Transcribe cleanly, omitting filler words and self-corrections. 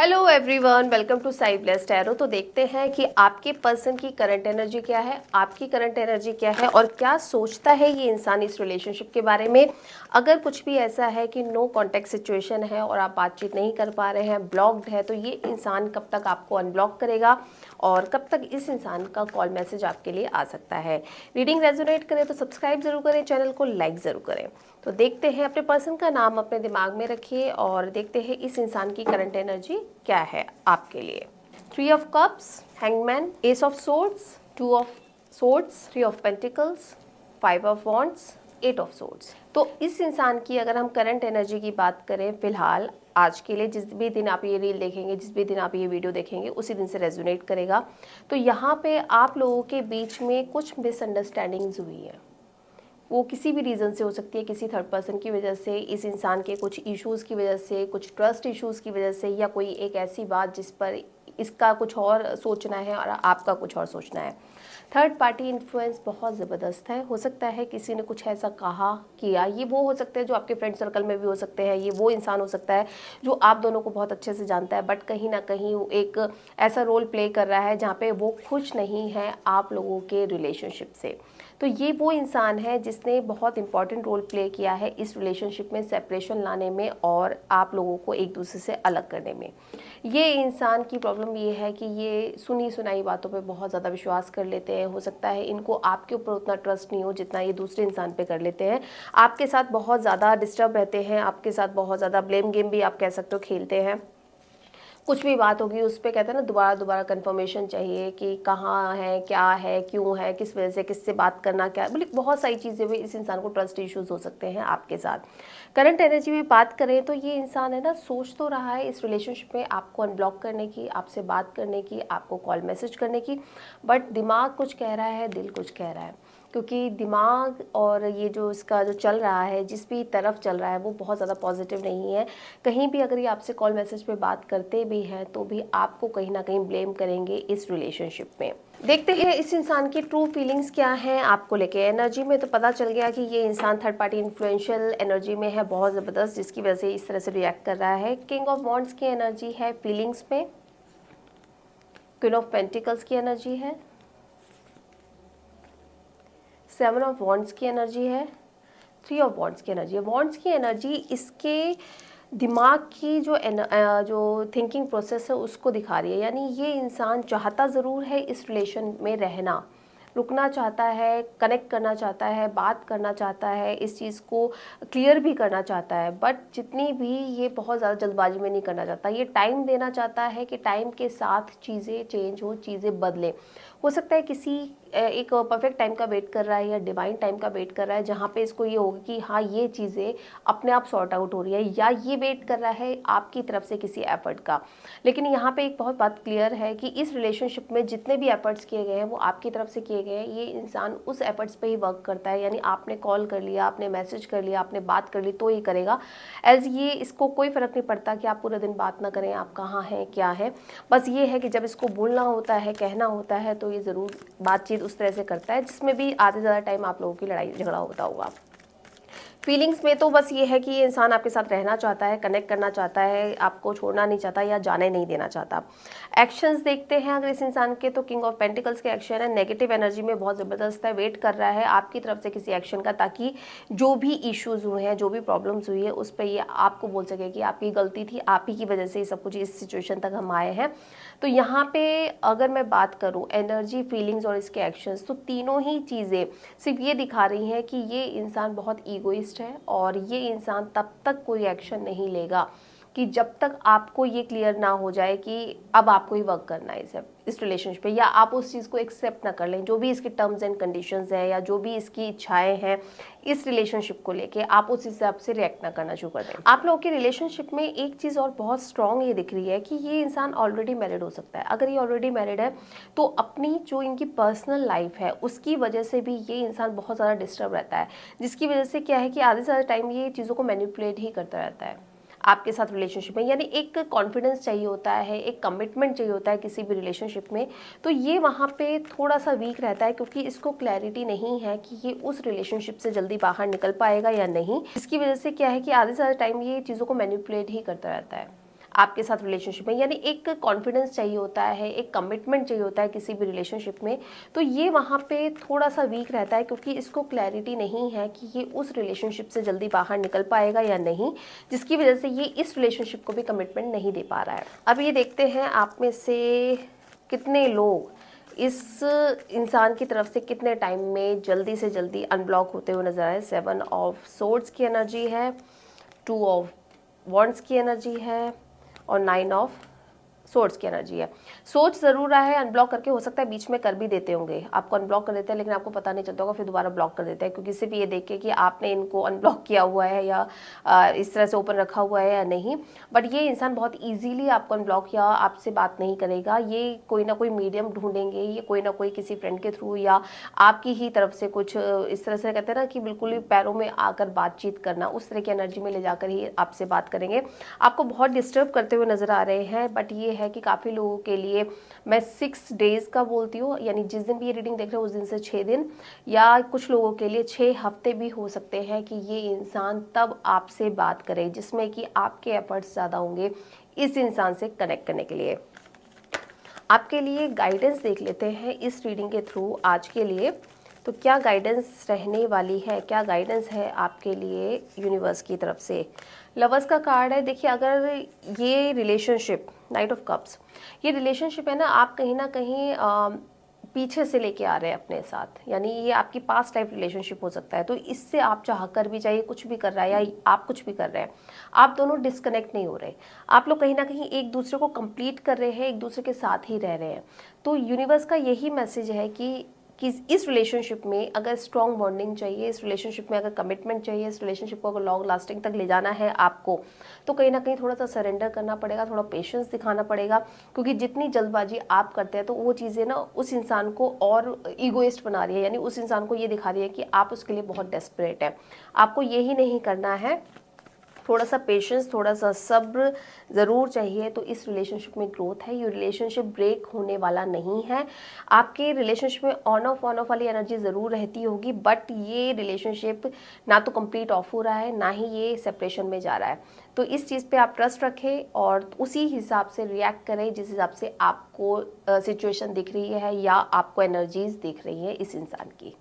Hello everyone, welcome to Sai blessed tarot. तो देखते हैं कि आपके पर्सन की करंट एनर्जी क्या है, आपकी करंट एनर्जी क्या है और क्या सोचता है ये इंसान इस रिलेशनशिप के बारे में। अगर कुछ भी ऐसा है कि नो कॉन्टेक्ट सिचुएशन है और आप बातचीत नहीं कर पा रहे हैं, ब्लॉक्ड है, तो ये इंसान कब तक आपको अनब्लॉक करेगा और कब तक इस इंसान का कॉल मैसेज आपके लिए आ सकता है। रीडिंग रेजोनेट करे तो सब्सक्राइब जरूर करें, चैनल को लाइक ज़रूर करें। तो देखते हैं, अपने पर्सन का नाम अपने दिमाग में रखिए और देखते हैं इस इंसान की करंट एनर्जी क्या है आपके लिए। 3 of cups, hangman, S of swords, 2 of swords, 3 of pentacles, 5 of wands, 8 of swords. तो इस इंसान की अगर हम करंट एनर्जी की बात करें फिलहाल आज के लिए, जिस भी दिन आप ये रील देखेंगे, जिस भी दिन आप ये वीडियो देखेंगे, उसी दिन से रेजोनेट करेगा। तो यहाँ पे आप लोगों के बीच में कुछ मिसअंडरस्टैंडिंग्स हुई है। वो किसी भी रीज़न से हो सकती है, किसी थर्ड पर्सन की वजह से, इस इंसान के कुछ इश्यूज़ की वजह से, कुछ ट्रस्ट इश्यूज़ की वजह से, या कोई एक ऐसी बात जिस पर इसका कुछ और सोचना है और आपका कुछ और सोचना है। थर्ड पार्टी इन्फ्लुएंस बहुत ज़बरदस्त है। हो सकता है किसी ने कुछ ऐसा कहा किया, ये वो हो सकते हैं जो आपके फ्रेंड सर्कल में भी हो सकते हैं, ये वो इंसान हो सकता है जो आप दोनों को बहुत अच्छे से जानता है, बट कहीं ना कहीं एक ऐसा रोल प्ले कर रहा है जहाँ पे वो खुश नहीं है आप लोगों के रिलेशनशिप से। तो ये वो इंसान है जिसने बहुत इंपॉर्टेंट रोल प्ले किया है इस रिलेशनशिप में सेपरेशन लाने में और आप लोगों को एक दूसरे से अलग करने में। ये इंसान की प्रॉब्लम ये है कि ये सुनी सुनाई बातों पे बहुत ज़्यादा विश्वास कर लेते हैं। हो सकता है इनको आपके ऊपर उतना ट्रस्ट नहीं हो जितना ये दूसरे इंसान पे कर लेते हैं। आपके साथ बहुत ज़्यादा डिस्टर्ब रहते हैं, आपके साथ बहुत ज़्यादा ब्लेम गेम भी आप कह सकते हो खेलते हैं। कुछ भी बात होगी उस पर कहते हैं ना, दोबारा दोबारा कंफर्मेशन चाहिए कि कहाँ है, क्या है, क्यों है, किस वजह से, किससे बात करना, क्या, बोले बहुत सारी चीज़ें भी इस इंसान को ट्रस्ट इश्यूज हो सकते हैं आपके साथ। करंट एनर्जी में बात करें तो ये इंसान है ना, सोच तो रहा है इस रिलेशनशिप में आपको अनब्लॉक करने की, आपसे बात करने की, आपको कॉल मैसेज करने की, बट दिमाग कुछ कह रहा है, दिल कुछ कह रहा है। क्योंकि दिमाग और ये जो इसका जो चल रहा है, जिस भी तरफ चल रहा है, वो बहुत ज़्यादा पॉजिटिव नहीं है। कहीं भी अगर ये आपसे कॉल मैसेज पे बात करते भी हैं तो भी आपको कहीं ना कहीं ब्लेम करेंगे इस रिलेशनशिप में। देखते हैं इस इंसान की ट्रू फीलिंग्स क्या हैं आपको लेके। एनर्जी में तो पता चल गया कि ये इंसान थर्ड पार्टी इन्फ्लुएंशियल एनर्जी में है बहुत ज़बरदस्त, जिसकी वजह से इस तरह से रिएक्ट कर रहा है। किंग ऑफ वॉन्ड्स की एनर्जी है फीलिंग्स में, क्वीन ऑफ पेंटिकल्स की एनर्जी है, 7 ऑफ वॉन्ड्स की एनर्जी है, 3 ऑफ वॉन्ड्स की एनर्जी है। वॉन्ड्स की एनर्जी इसके दिमाग की जो थिंकिंग प्रोसेस है उसको दिखा रही है। यानी ये इंसान चाहता ज़रूर है इस रिलेशन में रहना, रुकना चाहता है, कनेक्ट करना चाहता है, बात करना चाहता है, इस चीज़ को क्लियर भी करना चाहता है, बट जितनी भी ये बहुत ज़्यादा जल्दबाजी में नहीं करना चाहता। ये टाइम देना चाहता है कि टाइम के साथ चीज़ें चेंज हो, चीज़ें बदलें। हो सकता है किसी एक परफेक्ट टाइम का वेट कर रहा है या डिवाइन टाइम का वेट कर रहा है जहाँ पे इसको ये होगा कि हाँ ये चीज़ें अपने आप सॉर्ट आउट हो रही है, या ये वेट कर रहा है आपकी तरफ से किसी एफर्ट का। लेकिन यहाँ पे एक बहुत बात क्लियर है कि इस रिलेशनशिप में जितने भी एफर्ट्स किए गए हैं वो आपकी तरफ से किए गए हैं। ये इंसान उस एफर्ट्स पे ही वर्क करता है, यानी आपने कॉल कर लिया, आपने मैसेज कर लिया, आपने बात कर ली तो ही करेगा। एज ये इसको कोई फ़र्क नहीं पड़ता कि आप पूरे दिन बात ना करें, आप कहाँ हैं, क्या है। बस ये है कि जब इसको बोलना होता है, कहना होता है, तो ये ज़रूर बातचीत उस तरह से करता है जिसमें भी आधे ज़्यादा टाइम आप लोगों की लड़ाई झगड़ा होता होगा। फीलिंग्स में तो बस ये है कि ये इंसान आपके साथ रहना चाहता है, कनेक्ट करना चाहता है, आपको छोड़ना नहीं चाहता या जाने नहीं देना चाहता। एक्शंस देखते हैं अगर इस इंसान के, तो किंग ऑफ पेंटिकल्स के एक्शन है, नेगेटिव एनर्जी में बहुत ज़बरदस्त है, वेट कर रहा है आपकी तरफ से किसी एक्शन का, ताकि जो भी इश्यूज़ हुए हैं, जो भी प्रॉब्लम्स हुई है, उस पर ये आपको बोल सके कि आपकी गलती थी, आप ही की वजह से ये सब कुछ इस सिचुएशन तक हम आए हैं। तो यहाँ पे अगर मैं बात करूँ एनर्जी, फीलिंग्स और इसके एक्शंस, तो तीनों ही चीज़ें सिर्फ ये दिखा रही हैं कि ये इंसान बहुत ईगोइस्ट है और ये इंसान तब तक कोई एक्शन नहीं लेगा कि जब तक आपको ये क्लियर ना हो जाए कि अब आपको ही वर्क करना है इस रिलेशनशिप पे, या आप उस चीज़ को एक्सेप्ट ना कर लें, जो भी इसके टर्म्स एंड कंडीशंस हैं या जो भी इसकी इच्छाएं हैं इस रिलेशनशिप को लेके, आप उस हिसाब से रिएक्ट ना करना शुरू कर दें। आप लोगों के रिलेशनशिप में एक चीज़ और बहुत स्ट्रॉन्ग ये दिख रही है कि ये इंसान ऑलरेडी मैरिड हो सकता है। अगर ये ऑलरेडी मैरिड है तो अपनी जो इनकी पर्सनल लाइफ है उसकी वजह से भी ये इंसान बहुत ज़्यादा डिस्टर्ब रहता है, जिसकी वजह से क्या है कि आधे से ज़्यादा टाइम ये चीज़ों को मैनिपुलेट ही करता रहता है आपके साथ रिलेशनशिप में। यानी एक कॉन्फिडेंस चाहिए होता है, एक कमिटमेंट चाहिए होता है किसी भी रिलेशनशिप में, तो ये वहाँ पे थोड़ा सा वीक रहता है क्योंकि इसको क्लैरिटी नहीं है कि ये उस रिलेशनशिप से जल्दी बाहर निकल पाएगा या नहीं। इसकी वजह से क्या है कि आधे से ज़्यादा टाइम ये चीज़ों को मैनिपुलेट ही करता रहता है। आपके साथ रिलेशनशिप में, यानी एक कॉन्फिडेंस चाहिए होता है, एक कमिटमेंट चाहिए होता है किसी भी रिलेशनशिप में, तो ये वहाँ पे थोड़ा सा वीक रहता है क्योंकि इसको क्लैरिटी नहीं है कि ये उस रिलेशनशिप से जल्दी बाहर निकल पाएगा या नहीं, जिसकी वजह से ये इस रिलेशनशिप को भी कमिटमेंट नहीं दे पा रहा है। अब ये देखते हैं आप में से कितने लोग इस इंसान की तरफ से कितने टाइम में जल्दी से जल्दी अनब्लॉक होते हुए नजर आए। 7 ऑफ सोर्ड्स की एनर्जी है, 2 ऑफ वॉन्ड्स की एनर्जी है और 9 ऑफ सोर्स की एनर्जी है। सोच जरूर रहा है अनब्लॉक करके, हो सकता है बीच में कर भी देते होंगे, आपको अनब्लॉक कर देते हैं लेकिन आपको पता नहीं चलता होगा, फिर दोबारा ब्लॉक कर देते हैं, क्योंकि सिर्फ ये देख के कि आपने इनको अनब्लॉक किया हुआ है या इस तरह से ओपन रखा हुआ है या नहीं। बट ये इंसान बहुत ईजिली आपको अनब्लॉक या आपसे बात नहीं करेगा, ये कोई ना कोई मीडियम ढूंढेंगे, ये कोई ना कोई किसी फ्रेंड के थ्रू या आपकी ही तरफ से कुछ इस तरह से कहते हैं ना कि बिल्कुल ही पैरों में आकर बातचीत करना, उस तरह की एनर्जी में ले जाकर ही आपसे बात करेंगे। आपको बहुत डिस्टर्ब करते हुए नजर आ रहे हैं, बट ये है कि काफ़ी लोगों के लिए मैं 6 डेज का बोलती हूँ, यानी जिस दिन भी ये रीडिंग देख रहे हो उस दिन से 6 दिन, या कुछ लोगों के लिए 6 हफ्ते भी हो सकते हैं कि ये इंसान तब आपसे बात करे, जिसमें कि आपके एफर्ट्स ज़्यादा होंगे इस इंसान से कनेक्ट करने के लिए। आपके लिए गाइडेंस देख लेते हैं इस रीडिंग के थ्रू आज के लिए, तो क्या गाइडेंस रहने वाली है, क्या गाइडेंस है आपके लिए यूनिवर्स की तरफ से। लवर्स का कार्ड है। देखिए, अगर ये रिलेशनशिप, नाइट ऑफ कप्स, ये रिलेशनशिप है ना, आप कहीं ना कहीं पीछे से लेके आ रहे हैं अपने साथ, यानी ये आपकी पास्ट लाइफ रिलेशनशिप हो सकता है, तो इससे आप चाह कर भी, चाहिए कुछ भी कर रहा है या आप कुछ भी कर रहे हैं, आप दोनों डिस्कनेक्ट नहीं हो रहे, आप लोग कहीं ना कहीं एक दूसरे को कंप्लीट कर रहे हैं, एक दूसरे के साथ ही रह रहे हैं। तो यूनिवर्स का यही मैसेज है कि इस रिलेशनशिप में अगर स्ट्रॉन्ग बॉन्डिंग चाहिए, इस रिलेशनशिप में अगर कमिटमेंट चाहिए, इस रिलेशनशिप को अगर लॉन्ग लास्टिंग तक ले जाना है आपको, तो कहीं ना कहीं थोड़ा सा सरेंडर करना पड़ेगा, थोड़ा पेशेंस दिखाना पड़ेगा, क्योंकि जितनी जल्दबाजी आप करते हैं तो वो चीज़ें ना उस इंसान को और ईगोइस्ट बना रही है, यानी उस इंसान को ये दिखा रही है कि आप उसके लिए बहुत डेस्परेट है। आपको यही नहीं करना है, थोड़ा सा पेशेंस, थोड़ा सा सब्र ज़रूर चाहिए, तो इस रिलेशनशिप में ग्रोथ है। ये रिलेशनशिप ब्रेक होने वाला नहीं है। आपके रिलेशनशिप में ऑन ऑफ वाली एनर्जी ज़रूर रहती होगी, बट ये रिलेशनशिप ना तो कंप्लीट ऑफ हो रहा है, ना ही ये सेपरेशन में जा रहा है। तो इस चीज़ पे आप ट्रस्ट रखें और उसी हिसाब से रिएक्ट करें जिस हिसाब से आपको सिचुएशन दिख रही है या आपको एनर्जीज दिख रही है इस इंसान की।